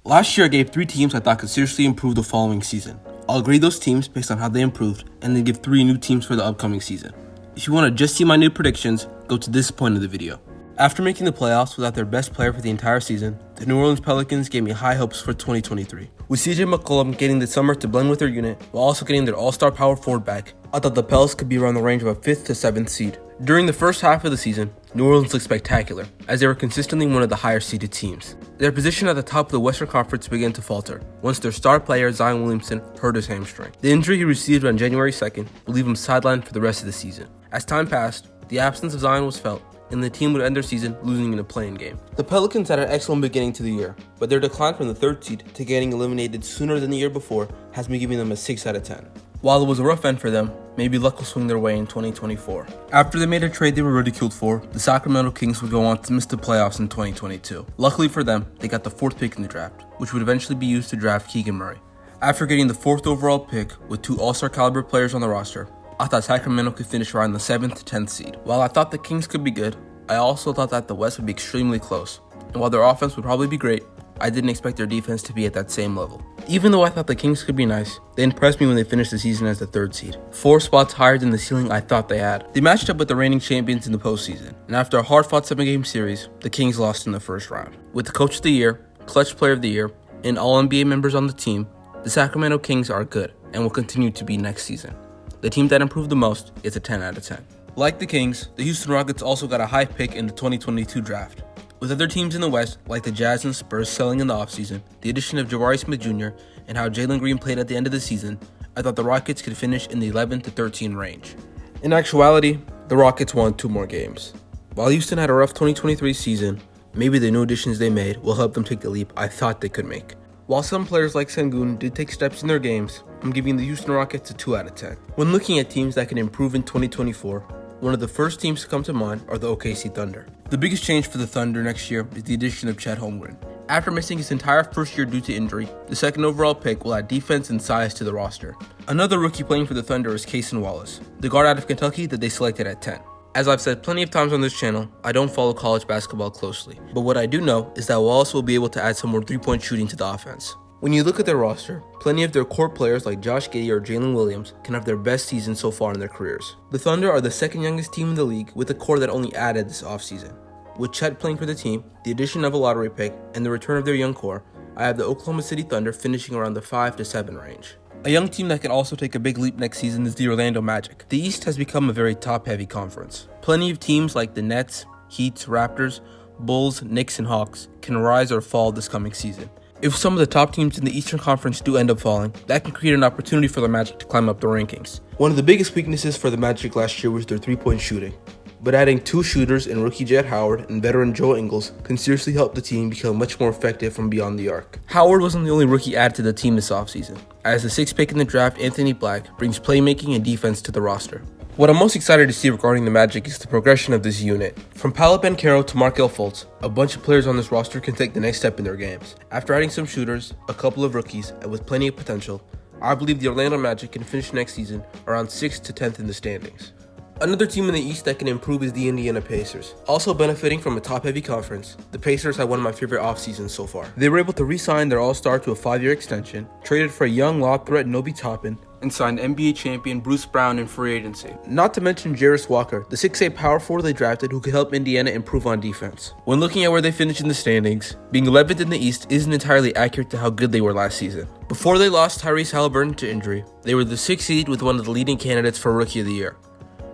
Last year I gave 3 teams I thought could seriously improve the following season. I'll grade those teams based on how they improved and then give 3 new teams for the upcoming season. If you want to just see my new predictions, go to this point of the video. After making the playoffs without their best player for the entire season, the New Orleans Pelicans gave me high hopes for 2023. With CJ McCollum getting the summer to blend with their unit while also getting their all-star power forward back, I thought the Pels could be around the range of a 5th to 7th seed. During the first half of the season, New Orleans looked spectacular, as they were consistently one of the higher seeded teams. Their position at the top of the Western Conference began to falter once their star player Zion Williamson hurt his hamstring. The injury he received on January 2nd would leave him sidelined for the rest of the season. As time passed, the absence of Zion was felt, and the team would end their season losing in a play-in game. The Pelicans had an excellent beginning to the year, but their decline from the 3rd seed to getting eliminated sooner than the year before has been giving them a 6 out of 10. While it was a rough end for them, maybe luck will swing their way in 2024. After they made a trade they were ridiculed for, the Sacramento Kings would go on to miss the playoffs in 2022. Luckily for them, they got the 4th pick in the draft, which would eventually be used to draft Keegan Murray. After getting the 4th overall pick with 2 all-star caliber players on the roster, I thought Sacramento could finish around the 7th to 10th seed. While I thought the Kings could be good, I also thought that the West would be extremely close. And while their offense would probably be great, I didn't expect their defense to be at that same level. Even though I thought the Kings could be nice, they impressed me when they finished the season as the 3rd seed, 4 spots higher than the ceiling I thought they had. They matched up with the reigning champions in the postseason, and after a hard-fought 7-game series, the Kings lost in the first round. With the Coach of the Year, Clutch Player of the Year, and All-NBA members on the team, the Sacramento Kings are good and will continue to be next season. The team that improved the most gets a 10 out of 10. Like the Kings, the Houston Rockets also got a high pick in the 2022 draft. With other teams in the West, like the Jazz and Spurs selling in the offseason, the addition of Jabari Smith Jr., and how Jalen Green played at the end of the season, I thought the Rockets could finish in the 11 to 13 range. In actuality, the Rockets won 2 more games. While Houston had a rough 2023 season, maybe the new additions they made will help them take the leap I thought they could make. While some players like Sengun did take steps in their games, I'm giving the Houston Rockets a 2 out of 10. When looking at teams that can improve in 2024, one of the first teams to come to mind are the OKC Thunder. The biggest change for the Thunder next year is the addition of Chet Holmgren. After missing his entire first year due to injury, the 2nd overall pick will add defense and size to the roster. Another rookie playing for the Thunder is Cason Wallace, the guard out of Kentucky that they selected at 10. As I've said plenty of times on this channel, I don't follow college basketball closely, but what I do know is that Wallace will be able to add some more 3-point shooting to the offense. When you look at their roster, plenty of their core players like Josh Giddey or Jalen Williams can have their best season so far in their careers. The Thunder are the 2nd youngest team in the league with a core that only added this offseason. With Chet playing for the team, the addition of a lottery pick, and the return of their young core, I have the Oklahoma City Thunder finishing around the 5 to 7 range. A young team that can also take a big leap next season is the Orlando Magic. The East has become a very top-heavy conference. Plenty of teams like the Nets, Heat, Raptors, Bulls, Knicks, and Hawks can rise or fall this coming season. If some of the top teams in the Eastern Conference do end up falling, that can create an opportunity for the Magic to climb up the rankings. One of the biggest weaknesses for the Magic last year was their 3-point shooting, but adding 2 shooters in rookie Jet Howard and veteran Joe Ingles can seriously help the team become much more effective from beyond the arc. Howard wasn't the only rookie added to the team this offseason, as the 6th pick in the draft, Anthony Black, brings playmaking and defense to the roster. What I'm most excited to see regarding the Magic is the progression of this unit. From Paolo Banchero to Markelle Fultz, a bunch of players on this roster can take the next step in their games. After adding some shooters, a couple of rookies, and with plenty of potential, I believe the Orlando Magic can finish next season around 6th to 10th in the standings. Another team in the East that can improve is the Indiana Pacers. Also benefiting from a top-heavy conference, the Pacers had one of my favorite off-seasons so far. They were able to re-sign their all-star to a 5-year extension, traded for a young lob threat Nobi Toppin, and signed NBA champion Bruce Brown in free agency. Not to mention Jarris Walker, the 6'8" power forward they drafted who could help Indiana improve on defense. When looking at where they finished in the standings, being 11th in the East isn't entirely accurate to how good they were last season. Before they lost Tyrese Halliburton to injury, they were the 6th seed with one of the leading candidates for Rookie of the Year.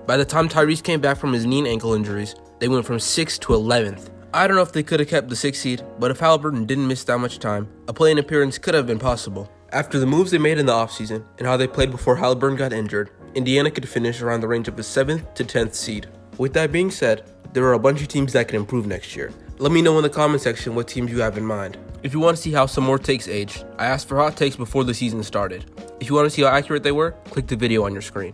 By the time Tyrese came back from his knee and ankle injuries, they went from 6th to 11th. I don't know if they could have kept the 6th seed, but if Halliburton didn't miss that much time, a play-in appearance could have been possible. After the moves they made in the offseason and how they played before Halliburton got injured, Indiana could finish around the range of the 7th to 10th seed. With that being said, there are a bunch of teams that can improve next year. Let me know in the comment section what teams you have in mind. If you want to see how some more takes aged, I asked for hot takes before the season started. If you want to see how accurate they were, click the video on your screen.